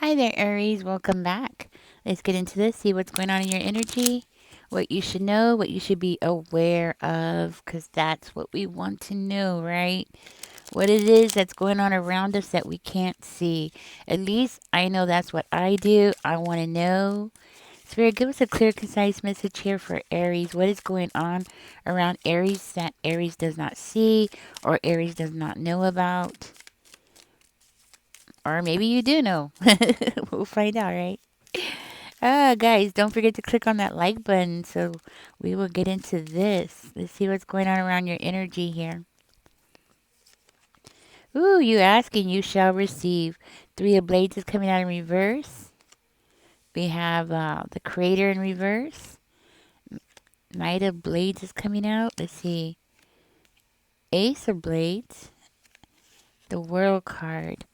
Hi there, Aries. Welcome back. Let's get into this, see what's going on in your energy, what you should know, what you should be aware of, because that's what we want to know, right? What it is that's going on around us that we can't see. At least I know that's what I do. I want to know. Spirit, give us a clear, concise message here for Aries. What is going on around Aries that Aries does not see or Aries does not know about? Or maybe you do know. We'll find out, right? Guys, don't forget to click on that like button so we will get into this. Let's see what's going on around your energy here. Ooh, you ask and you shall receive. Three of Blades is coming out in reverse. We have the Creator in reverse. Knight of Blades is coming out. Let's see. Ace of Blades. The World card.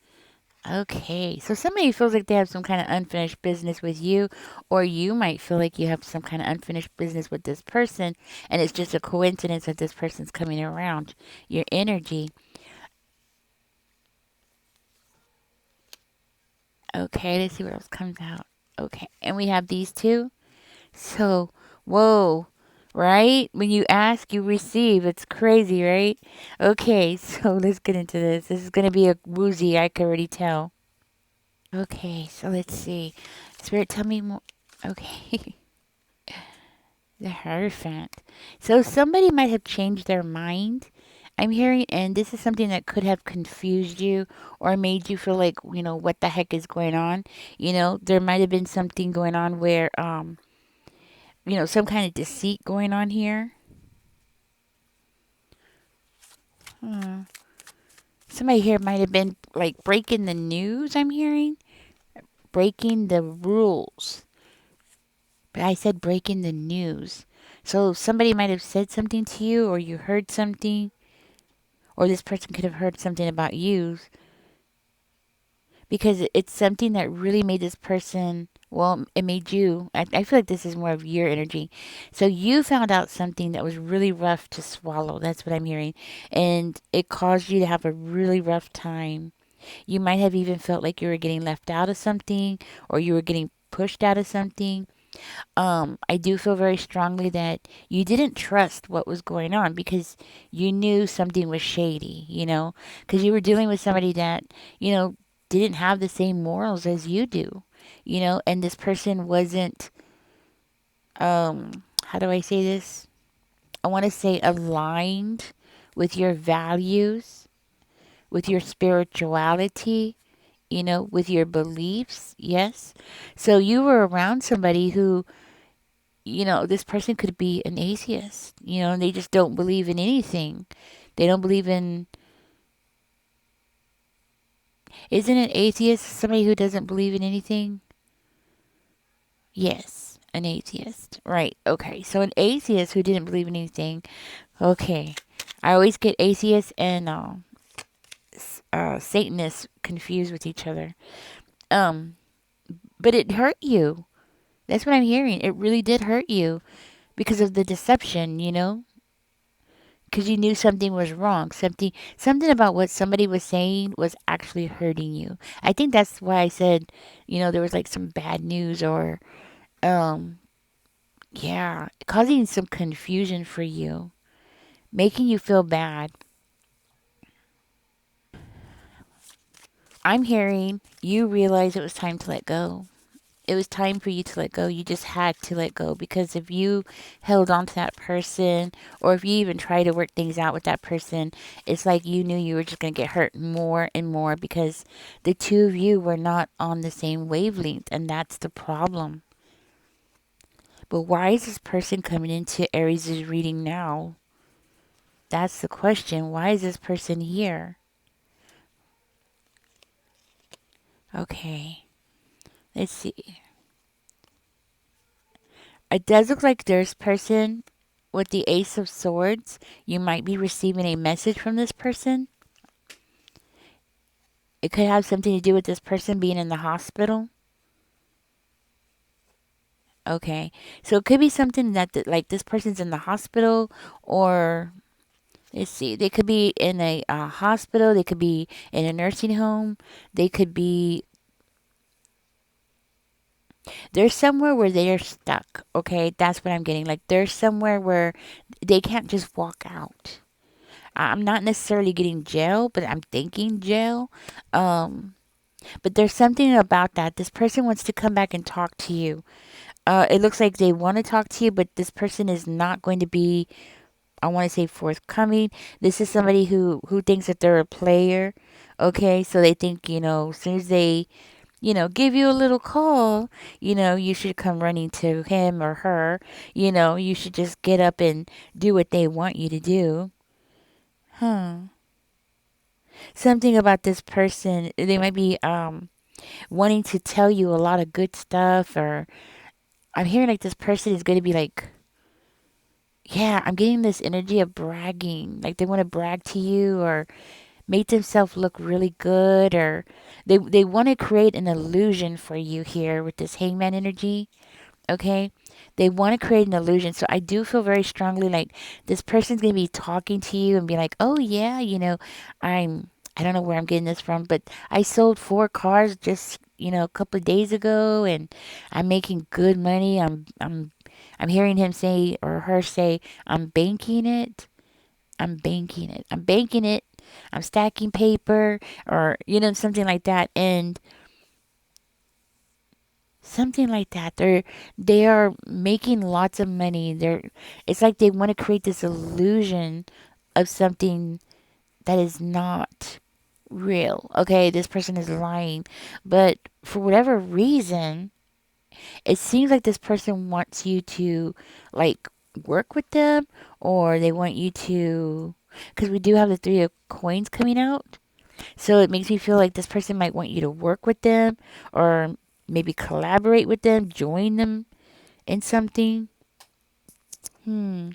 Okay, so somebody feels like they have some kind of unfinished business with you, or you might feel like you have some kind of unfinished business with this person, and it's just a coincidence that this person's coming around your energy. Okay, let's see what else comes out. Okay, and we have these two. So, whoa, right? When you ask, you receive. It's crazy, right? Okay, so let's get into this. This is going to be a woozy, I can already tell. Okay, so let's see. Spirit, tell me more. Okay. The Hierophant. So somebody might have changed their mind. I'm hearing, and this is something that could have confused you or made you feel like, what the heck is going on? There might have been something going on where, some kind of deceit going on here. Hmm. Somebody here might have been like breaking the news, I'm hearing. Breaking the rules. But I said breaking the news. So somebody might have said something to you or you heard something or this person could have heard something about you because it's something that really made this person, well, it made you. I feel like this is more of your energy. So you found out something that was really rough to swallow. That's what I'm hearing. And it caused you to have a really rough time. You might have even felt like you were getting left out of something or you were getting pushed out of something. I do feel very strongly that you didn't trust what was going on because you knew something was shady, because you were dealing with somebody that, you know, didn't have the same morals as you do, and this person wasn't, how do I say this? I want to say aligned with your values, with your spirituality, with your beliefs. Yes. So you were around somebody who this person could be an atheist, and they just don't believe in anything. They don't believe in, isn't an atheist somebody who doesn't believe in anything? Yes, an atheist. Right, okay. So an atheist who didn't believe in anything. Okay. I always get atheists and Satanists confused with each other. Um, but it hurt you. That's what I'm hearing. It really did hurt you because of the deception, because you knew something was wrong. Something about what somebody was saying was actually hurting you. I think that's why I said, there was like some bad news or um yeah, causing some confusion for you, making you feel bad. I'm hearing you realize it was time to let go. It was time for you to let go. You just had to let go because if you held on to that person or if you even try to work things out with that person, it's like you knew you were just going to get hurt more and more because the two of you were not on the same wavelength, and that's the problem. But why is this person coming into Aries' reading now? That's the question. Why is this person here? Okay, let's see. It does look like there's person with the Ace of Swords. You might be receiving a message from this person. It could have something to do with this person being in the hospital. Okay. So it could be something like this person's in the hospital, or let's see, they could be in a hospital, they could be in a nursing home, they could be There's somewhere where they are stuck. Okay, that's what I'm getting. Like there's somewhere where they can't just walk out. I'm not necessarily getting jail, but I'm thinking jail. Um, but there's something about that. This person wants to come back and talk to you. It looks like they want to talk to you, but this person is not going to be, I want to say, forthcoming. This is somebody who thinks that they're a player. Okay, so they think, as soon as they, give you a little call, you should come running to him or her. You should just get up and do what they want you to do. Huh. Something about this person, they might be wanting to tell you a lot of good stuff, or I'm hearing like this person is going to be like, yeah, I'm getting this energy of bragging. Like they want to brag to you or make themselves look really good, or they want to create an illusion for you here with this hangman energy. Okay, they want to create an illusion. So I do feel very strongly like this person's going to be talking to you and be like, oh yeah, i'm I don't know where I'm getting this from, but I sold 4 cars just a couple of days ago, and I'm making good money. I'm hearing him say or her say, I'm banking it. I'm banking it. I'm banking it. I'm stacking paper, or something like that. And something like that. They are making lots of money. It's like they want to create this illusion of something that is not real. Okay, this person is lying. But for whatever reason, it seems like this person wants you to like work with them, or they want you to, because we do have the 3 of coins coming out. So it makes me feel like this person might want you to work with them, or maybe collaborate with them, join them in something. Hmm.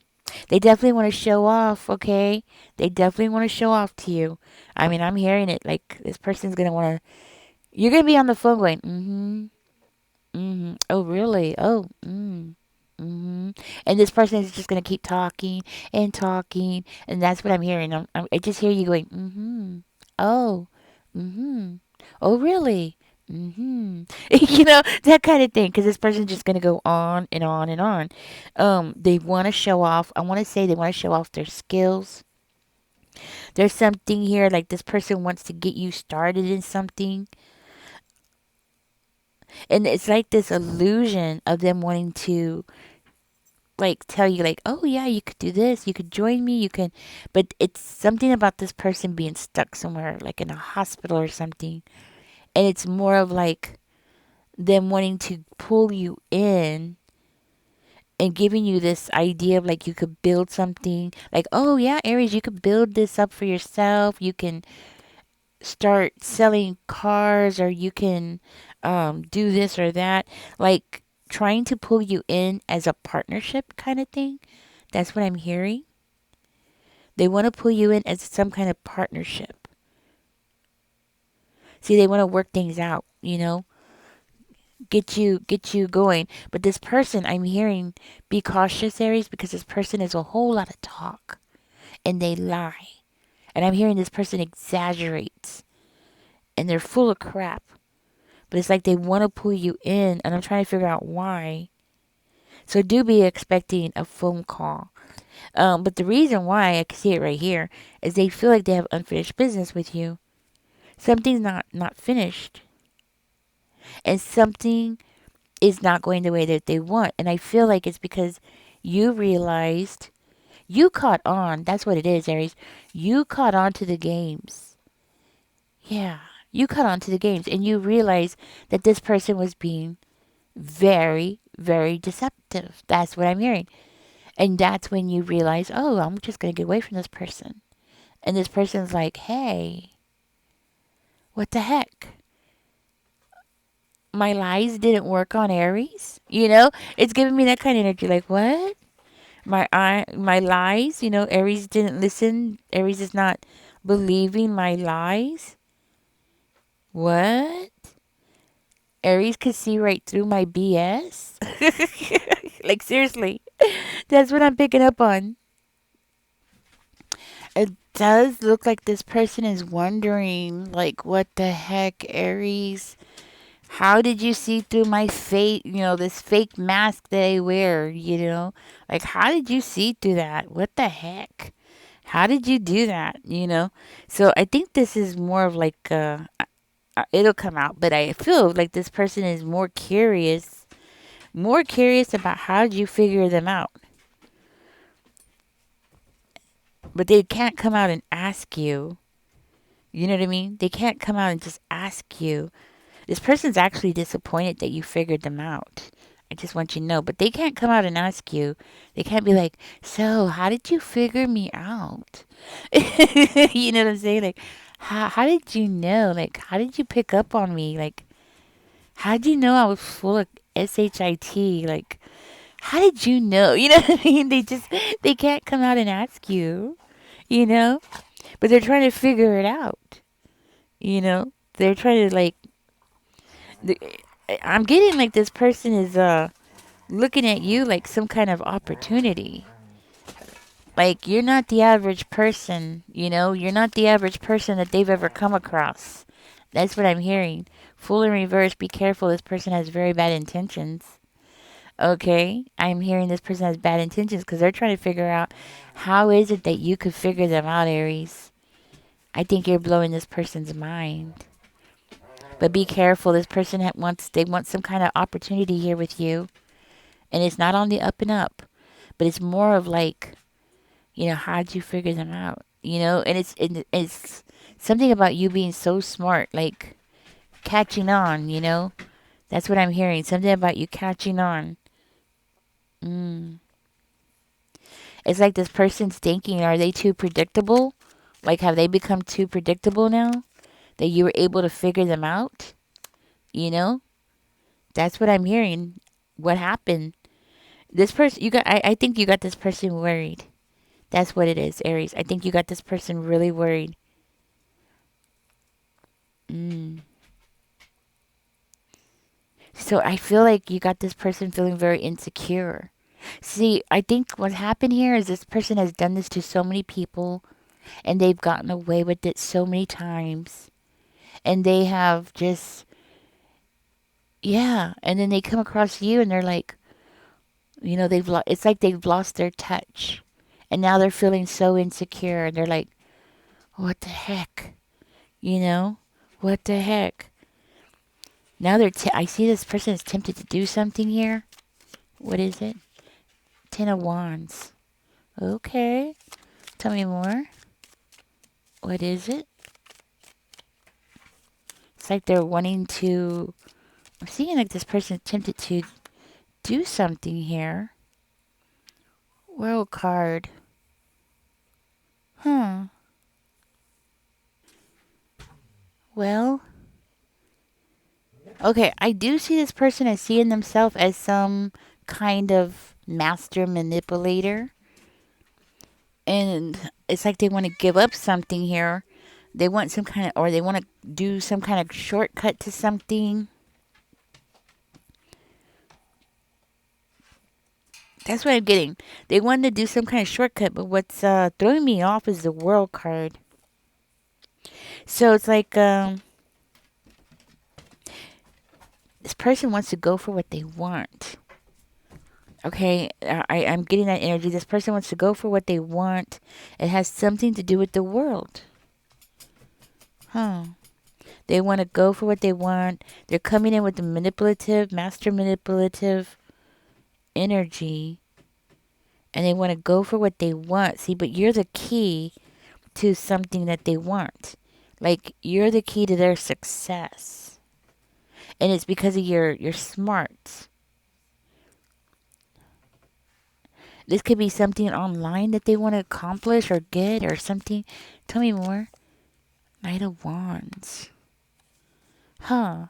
They definitely want to show off, okay? They definitely want to show off to you. I mean, I'm hearing it like this person's going to want to, you're going to be on the phone going, mm-hmm, mm-hmm. Oh, really? Oh, mm-hmm. And this person is just going to keep talking and talking. And that's what I'm hearing. I just hear you going, mm-hmm. Oh, mm-hmm. Oh, really? Mm-hmm. That kind of thing. Because this person's just going to go on and on and on. They want to show off. I want to say they want to show off their skills. There's something here like this person wants to get you started in something. And it's like this illusion of them wanting to like tell you like, oh yeah, you could do this, you could join me, you can, but it's something about this person being stuck somewhere like in a hospital or something. And it's more of like them wanting to pull you in and giving you this idea of like you could build something, like, oh yeah, Aries, you could build this up for yourself, you can start selling cars, or you can do this or that, like trying to pull you in as a partnership kind of thing. That's what I'm hearing. They want to pull you in as some kind of partnership. See, they want to work things out, get you going. But this person, I'm hearing, be cautious, Aries, because this person is a whole lot of talk and they lie. And I'm hearing this person exaggerates and they're full of crap. But it's like they want to pull you in, and I'm trying to figure out why. So do be expecting a phone call. But the reason why I can see it right here is they feel like they have unfinished business with you. Something's not finished, and something is not going the way that they want. And I feel like it's because you realized you caught on. That's what it is, Aries. You caught on to the games. Yeah, you caught on to the games, and you realized that this person was being very, very deceptive. That's what I'm hearing. And that's when you realize, oh, I'm just going to get away from this person. And this person's like, hey, what the heck? My lies didn't work on Aries? It's giving me that kind of energy. Like, what? My lies, Aries didn't listen. Aries is not believing my lies. What? Aries could see right through my BS? Like, seriously. That's what I'm picking up on. It does look like this person is wondering, like, what the heck, Aries? How did you see through my fake, this fake mask that I wear? Like, how did you see through that? What the heck? How did you do that? So I think this is more of like, it'll come out, but I feel like this person is more curious about how did you figure them out. But they can't come out and ask you. You know what I mean? They can't come out and just ask you. This person's actually disappointed that you figured them out. I just want you to know. But they can't come out and ask you. They can't be like, so how did you figure me out? You know what I'm saying? Like, how did you know? Like, how did you pick up on me? Like, how did you know I was full of shit? Like, how did you know? You know what I mean? They can't come out and ask you, you know? But they're trying to figure it out, you know? They're trying to like the, I'm getting like this person is looking at you like some kind of opportunity. Like you're not the average person, you know? You're not the average person that they've ever come across. That's what I'm hearing. Fool in reverse, be careful. This person has very bad intentions. Okay? I'm hearing this person has bad intentions because they're trying to figure out how is it that you could figure them out, Aries. I think you're blowing this person's mind. But be careful. This person they want some kind of opportunity here with you, and it's not on the up and up, but it's more of like, how'd you figure them out? And it's something about you being so smart, like catching on. That's what I'm hearing. Something about you catching on. Mm. It's like this person's thinking, are they too predictable? Like, have they become too predictable now that you were able to figure them out? You know, that's what I'm hearing. What happened? This person, I think you got this person worried. That's what it is, Aries. I think you got this person really worried. Mm. So I feel like you got this person feeling very insecure. See, I think what happened here is this person has done this to so many people and they've gotten away with it so many times. And they have just, yeah. And then they come across you and they're like, it's like they've lost their touch. And now they're feeling so insecure. And they're like, what the heck? You know? What the heck? Now I see this person is tempted to do something here. What is it? Ten of Wands. Okay. Tell me more. What is it? It's like they're wanting to. I'm seeing like this person is tempted to do something here. World card. Huh. Well. Okay, I do see this person as seeing themselves as some kind of master manipulator. And it's like they want to give up something here. They want some kind of, or they want to do some kind of shortcut to something. That's what I'm getting. They want to do some kind of shortcut, but what's throwing me off is the world card. So it's like this person wants to go for what they want. Okay, I'm getting that energy. This person wants to go for what they want. It has something to do with the world. Huh. They want to go for what they want. They're coming in with the master manipulative energy. And they want to go for what they want. See, but you're the key to something that they want. Like, you're the key to their success. And it's because of your smarts. This could be something online that they want to accomplish or get or something. Tell me more. Knight of Wands. Huh.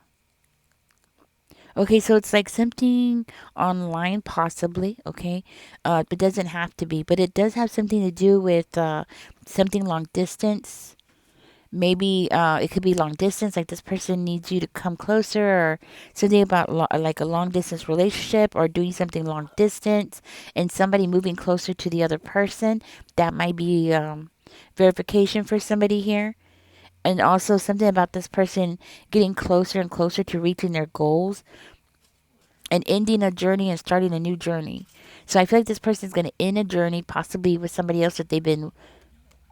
Okay, so it's like something online, possibly. Okay, but doesn't have to be. But it does have something to do with something long distance. Maybe it could be long distance, like this person needs you to come closer, or something about like a long distance relationship, or doing something long distance, and somebody moving closer to the other person. That might be verification for somebody here. And also something about this person getting closer and closer to reaching their goals and ending a journey and starting a new journey. So I feel like this person is going to end a journey, possibly with somebody else that they've been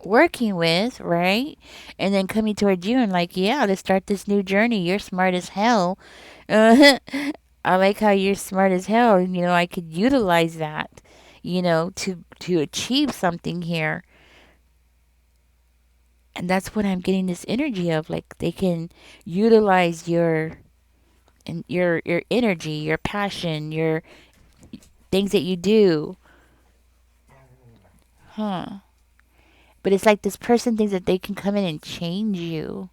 working with, right? And then coming towards you and like, yeah, let's start this new journey. You're smart as hell. I like how you're smart as hell. And, I could utilize that, to achieve something here. And that's what I'm getting this energy of. Like they can utilize your energy, your passion, your things that you do. Huh. But it's like this person thinks that they can come in and change you.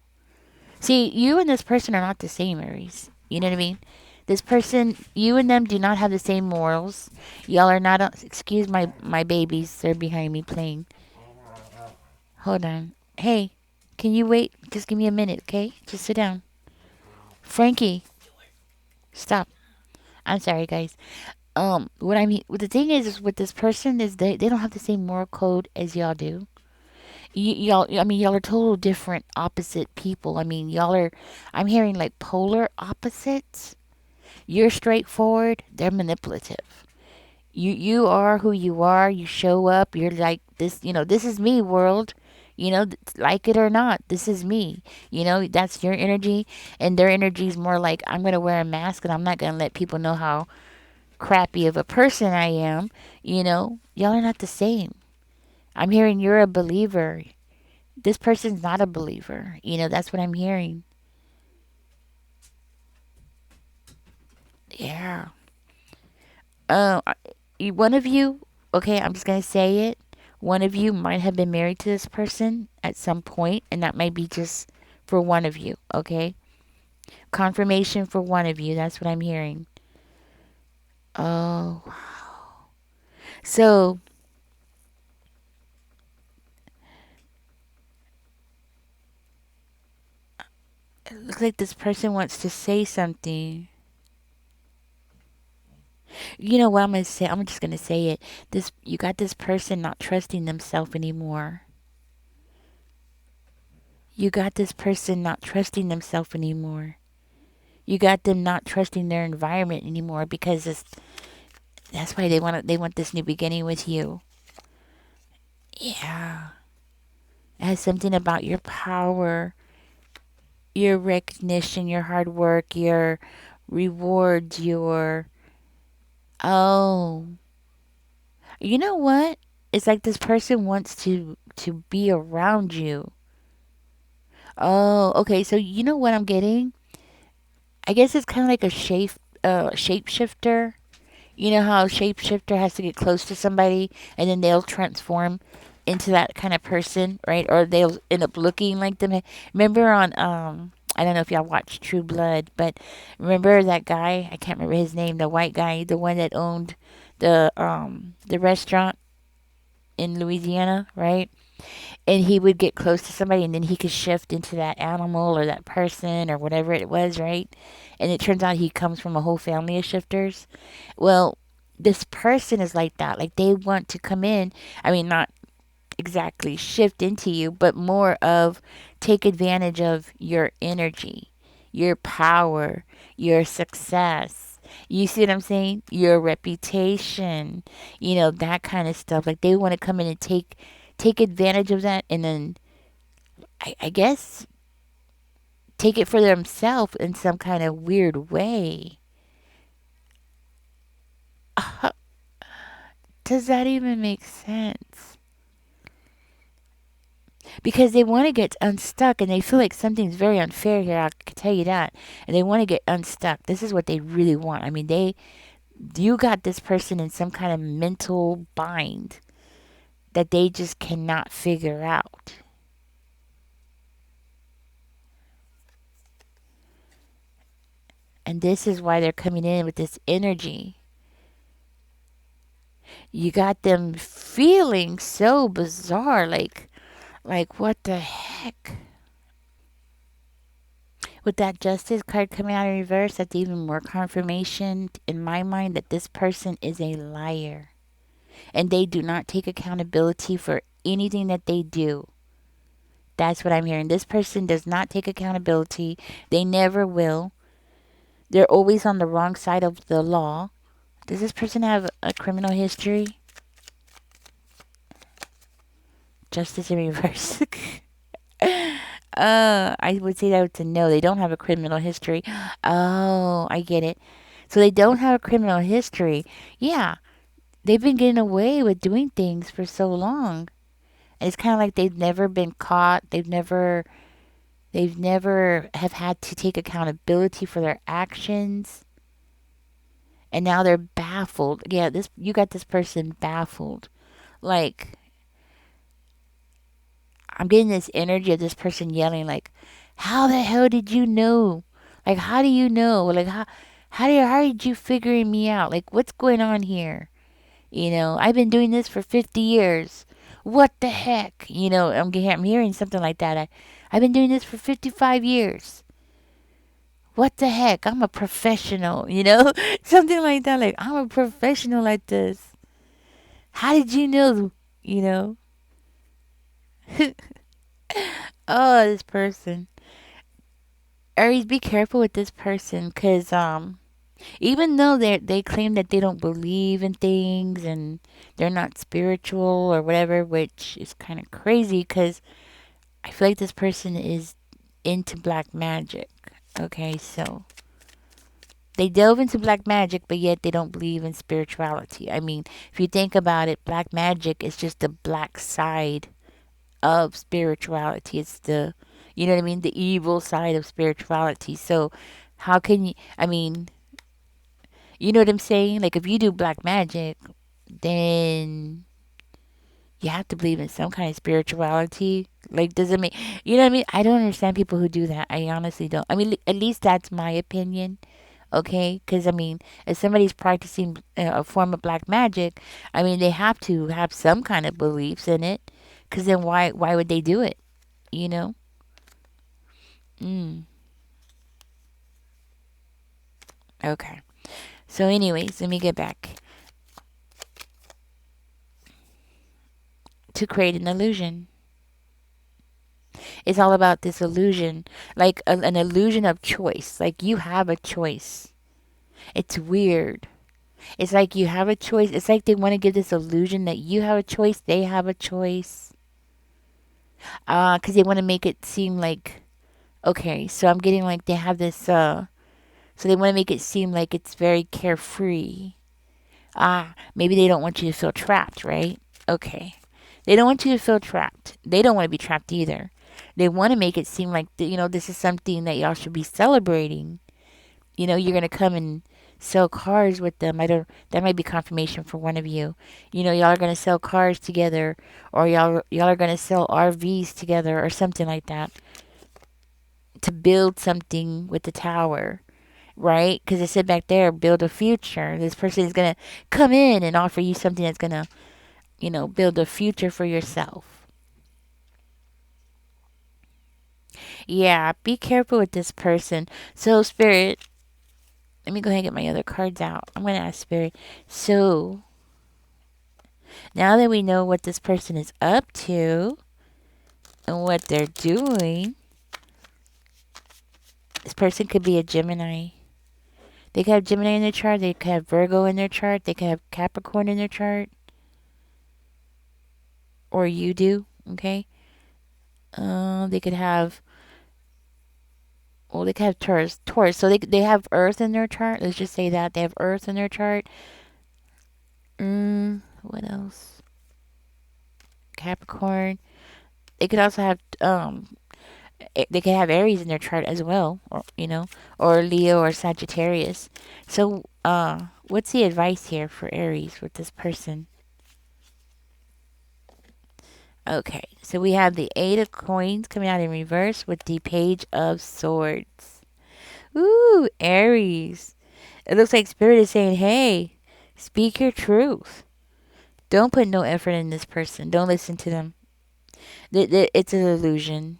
See, you and this person are not the same, Aries. You know what I mean? This person, you and them do not have the same morals. Y'all are not. Excuse my babies. They're behind me playing. Hold on. Hey, can you wait? Just give me a minute, okay? Just sit down. Frankie, stop. I'm sorry, guys. What I mean, what the thing is with this person is they don't have the same moral code as y'all do. Y'all, I mean, y'all are total different, opposite people. I mean, y'all are. I'm hearing like polar opposites. You're straightforward. They're manipulative. You are who you are. You show up. You're like this. This is me, world. Like it or not, this is me. That's your energy, and their energy is more like I'm gonna wear a mask and I'm not gonna let people know how crappy of a person I am. Y'all are not the same. I'm hearing you're a believer. This person's not a believer. That's what I'm hearing. Yeah. Uh, One of you, okay, I'm just going to say it. One of you might have been married to this person at some point, and that might be just for one of you, okay? Confirmation for one of you. That's what I'm hearing. Oh, so it looks like this person wants to say something. You know what I'm gonna say? I'm just gonna say it. You got this person not trusting themselves anymore. You got this person not trusting themselves anymore. You got them not trusting their environment anymore because that's why they want this new beginning with you. Yeah. It has something about your power, your recognition, your hard work, your rewards, your oh. You know what? It's like this person wants to be around you. Oh, okay. So you know what I'm getting? I guess it's kind of like a shapeshifter. You know how a shapeshifter has to get close to somebody and then they'll transform into that kind of person, right? Or they'll end up looking like them. Remember on I don't know if y'all watch True Blood, but remember that guy? I can't remember his name. The white guy, the one that owned the restaurant in Louisiana, right? And he would get close to somebody and then he could shift into that animal or that person or whatever it was, right? And it turns out he comes from a whole family of shifters. Well, this person is like that. Like they want to come in. I mean, not exactly shift into you, but more of take advantage of your energy, your power, your success. You see what I'm saying? Your reputation, that kind of stuff. Like they want to come in and take advantage of that and then I guess take it for themselves in some kind of weird way. Does that even make sense? Because they want to get unstuck and they feel like something's very unfair here. I can tell you that. And they want to get unstuck. This is what they really want. I mean, you got this person in some kind of mental bind that they just cannot figure out. And this is why they're coming in with this energy. You got them feeling so bizarre, like what the heck? With that justice card coming out in reverse, that's even more confirmation in my mind that this person is a liar. And they do not take accountability for anything that they do. That's what I'm hearing. This person does not take accountability. They never will. They're always on the wrong side of the law. Does this person have a criminal history? Justice in reverse. I would say that it's a no. They don't have a criminal history. Oh, I get it. So they don't have a criminal history. Yeah, they've been getting away with doing things for so long. And it's kind of like they've never been caught. They've never have had to take accountability for their actions. And now they're baffled. Yeah, this you got this person baffled. Like I'm getting this energy of this person yelling like, "How the hell did you know? Like how do you know? Like how did you figuring me out? Like what's going on here? You know, I've been doing this for 50 years. What the heck? You know, I'm hearing something like that. I've been doing this for 55 years. What the heck? I'm a professional, you know? Something like that. Like, I'm a professional at this. How did you know? You know? Oh, this person. Aries, be careful with this person because, even though they claim that they don't believe in things and they're not spiritual or whatever, which is kind of crazy because I feel like this person is into black magic. Okay, so they delve into black magic, but yet they don't believe in spirituality. I mean, if you think about it, black magic is just the black side of spirituality. It's the, you know what I mean, the evil side of spirituality. So, how can you, I mean, you know what I'm saying? Like, if you do black magic, then you have to believe in some kind of spirituality. Like, does it make, you know what I mean? I don't understand people who do that. I honestly don't. I mean, at least that's my opinion. Okay, because I mean, if somebody's practicing a form of black magic, I mean, they have to have some kind of beliefs in it. Because then why would they do it? You know? Mm, okay. So, anyways, let me get back to create an illusion. It's all about this illusion, like an illusion of choice. Like you have a choice. It's weird. It's like you have a choice. It's like they want to give this illusion that you have a choice, they have a choice. Because they want to make it seem like, okay, so I'm getting like they have this, so they want to make it seem like it's very carefree. Maybe they don't want you to feel trapped, right? Okay. They don't want you to feel trapped. They don't want to be trapped either. They want to make it seem like, you know, this is something that y'all should be celebrating. You know, you're going to come and sell cars with them. I don't, that might be confirmation for one of you. You know, y'all are going to sell cars together or y'all are going to sell RVs together or something like that to build something with the tower, right? Because it said back there, build a future. This person is going to come in and offer you something that's going to, you know, build a future for yourself. Yeah, be careful with this person. So, Spirit, let me go ahead and get my other cards out. I'm going to ask Spirit. So, now that we know what this person is up to and what they're doing, this person could be a Gemini. They could have Gemini in their chart. They could have Virgo in their chart. They could have Capricorn in their chart. Or you do, okay? They could have, well, they could have Taurus. Taurus. So they have Earth in their chart. Let's just say that. They have Earth in their chart. What else? Capricorn. They could also have, they could have Aries in their chart as well, or you know, or Leo or Sagittarius. So, what's the advice here for Aries with this person? Okay, so we have the Eight of Coins coming out in reverse with the Page of Swords. Ooh, Aries. It looks like Spirit is saying, hey, speak your truth. Don't put no effort in this person. Don't listen to them. It's an illusion.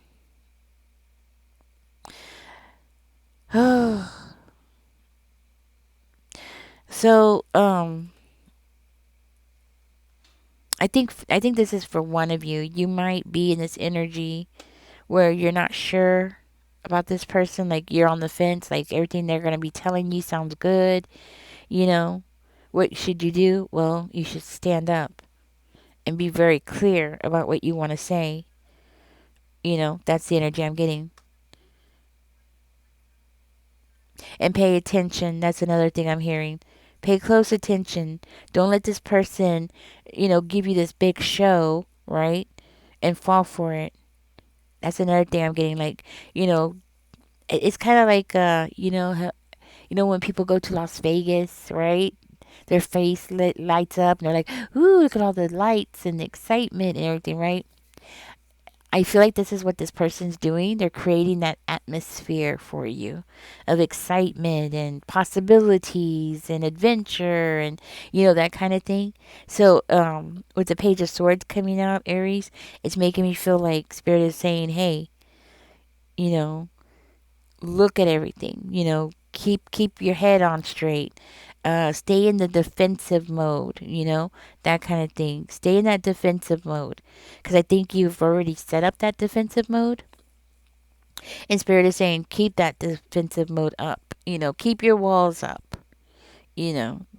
So, I think this is for one of you. You might be in this energy where you're not sure about this person, like you're on the fence, like everything they're going to be telling you sounds good, you know, what should you do? Well, you should stand up and be very clear about what you want to say. That's the energy I'm getting. And pay attention. That's another thing I'm hearing. Pay close attention. Don't let this person, give you this big show, right? And fall for it. That's another thing I'm getting. Like, you know, it's kind of like, when people go to Las Vegas, right? Their face lights up and they're like, ooh, look at all the lights and the excitement and everything, right? I feel like this is what this person's doing. They're creating that atmosphere for you of excitement and possibilities and adventure and, that kind of thing. So, with the Page of Swords coming out, Aries, it's making me feel like Spirit is saying, hey, you know, look at everything, keep your head on straight. Stay in the defensive mode, that kind of thing. Stay in that defensive mode because I think you've already set up that defensive mode. And Spirit is saying, keep that defensive mode up, keep your walls up,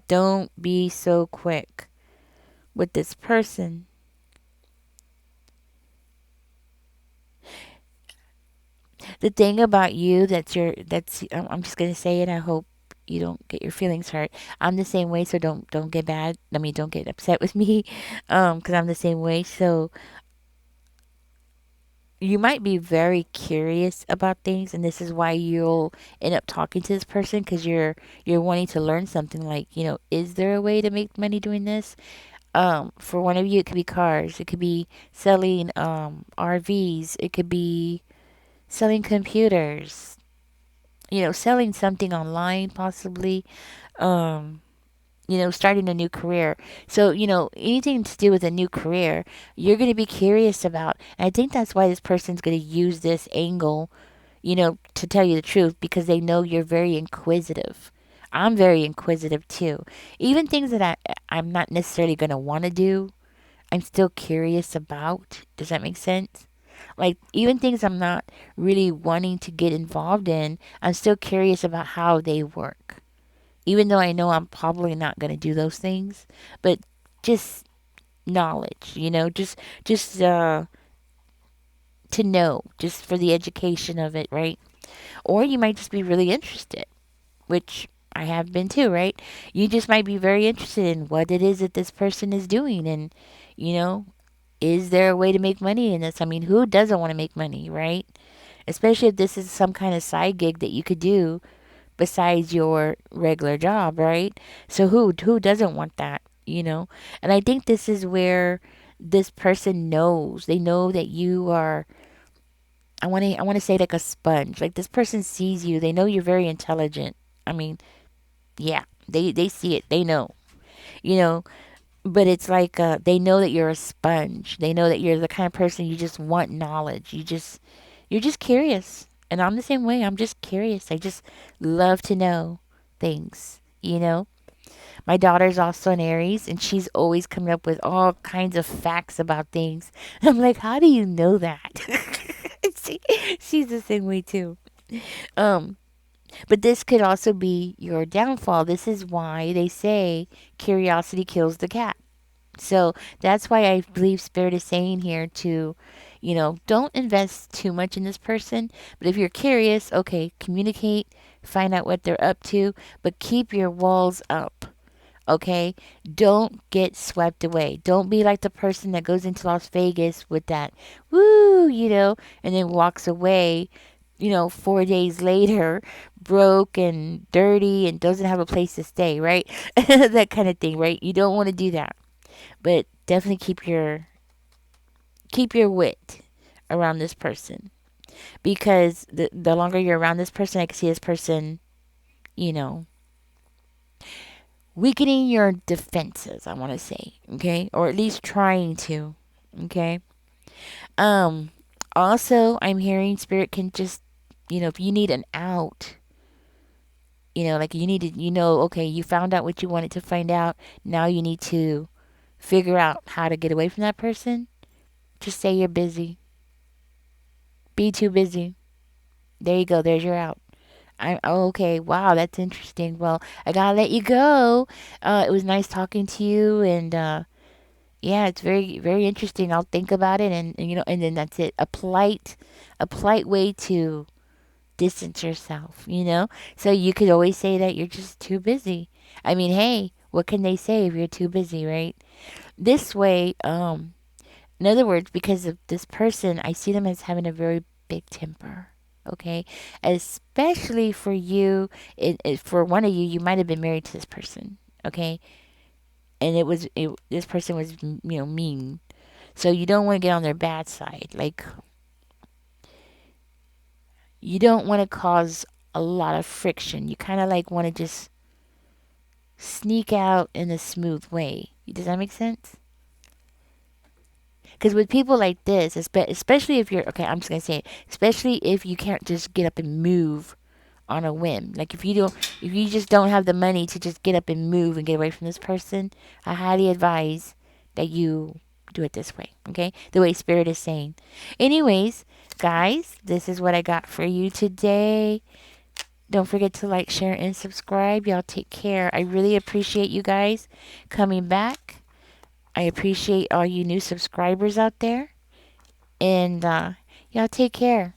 don't be so quick with this person. The thing about you I'm just gonna say it. I hope you don't get your feelings hurt. I'm the same way, so don't get bad. I mean, don't get upset with me, because I'm the same way. So you might be very curious about things, and this is why you'll end up talking to this person because you're wanting to learn something. Like, is there a way to make money doing this? For one of you, it could be cars. It could be selling RVs. It could be selling computers, selling something online, possibly, um, starting a new career. So, anything to do with a new career, you're going to be curious about. And I think that's why this person's going to use this angle, to tell you the truth, because they know you're very inquisitive. I'm very inquisitive too. Even things that I'm not necessarily going to want to do, I'm still curious about. Does that make sense? Like, even things I'm not really wanting to get involved in, I'm still curious about how they work. Even though I know I'm probably not going to do those things, but just knowledge, just to know, just for the education of it, right? Or you might just be really interested, which I have been too, right? You just might be very interested in what it is that this person is doing and, you know, is there a way to make money in this? I mean, who doesn't want to make money, right? Especially if this is some kind of side gig that you could do besides your regular job, right? So who doesn't want that? And I think this is where this person knows. They know that you are, I want to say, like a sponge. Like, this person sees you. They know you're very intelligent. I mean, yeah, they see it. They know. You know, but it's like they know that you're a sponge. They know that you're the kind of person you just want knowledge. You're just curious. And I'm the same way. I'm just curious. I just love to know things. My daughter's also an Aries and she's always coming up with all kinds of facts about things. And I'm like, how do you know that? she, she's the same way too. Um, but this could also be your downfall. This is why they say curiosity kills the cat. So that's why I believe Spirit is saying here to, don't invest too much in this person. But if you're curious, okay, communicate, find out what they're up to, but keep your walls up. Okay? Don't get swept away. Don't be like the person that goes into Las Vegas with that woo, and then walks away, 4 days later, broke and dirty and doesn't have a place to stay, right? That kind of thing, right? You don't want to do that. But definitely keep your wit around this person because the longer you're around this person, I can see this person, you know, weakening your defenses, I want to say, okay? Or at least trying to, okay? Um Also, I'm hearing Spirit can just, if you need an out, like you need to, okay, you found out what you wanted to find out. Now you need to figure out how to get away from that person. Just say you're busy. Be too busy. There you go. There's your out. I okay. Wow, that's interesting. Well, I gotta let you go. It was nice talking to you, and yeah, it's very interesting. I'll think about it, and and then that's it. A polite way to distance yourself. So you could always say that you're just too busy. I mean, hey, what can they say if you're too busy, right? This way, in other words, because of this person, I see them as having a very big temper. Okay, especially for you, for one of you, you might have been married to this person. Okay, and this person was mean, so you don't want to get on their bad side. Like you don't want to cause a lot of friction. You kind of like want to just sneak out in a smooth way. Does that make sense? Because with people like this, especially if you're okay, I'm just gonna say it. Especially if you can't just get up and move on a whim. Like if you just don't have the money to just get up and move and get away from this person, I highly advise that you do it this way. Okay, the way Spirit is saying. Anyways, guys, this is what I got for you today. Don't forget to like, share, and subscribe. Y'all take care. I really appreciate you guys coming back. I appreciate all you new subscribers out there. And y'all take care.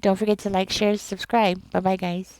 Don't forget to like, share, subscribe. Bye bye, guys.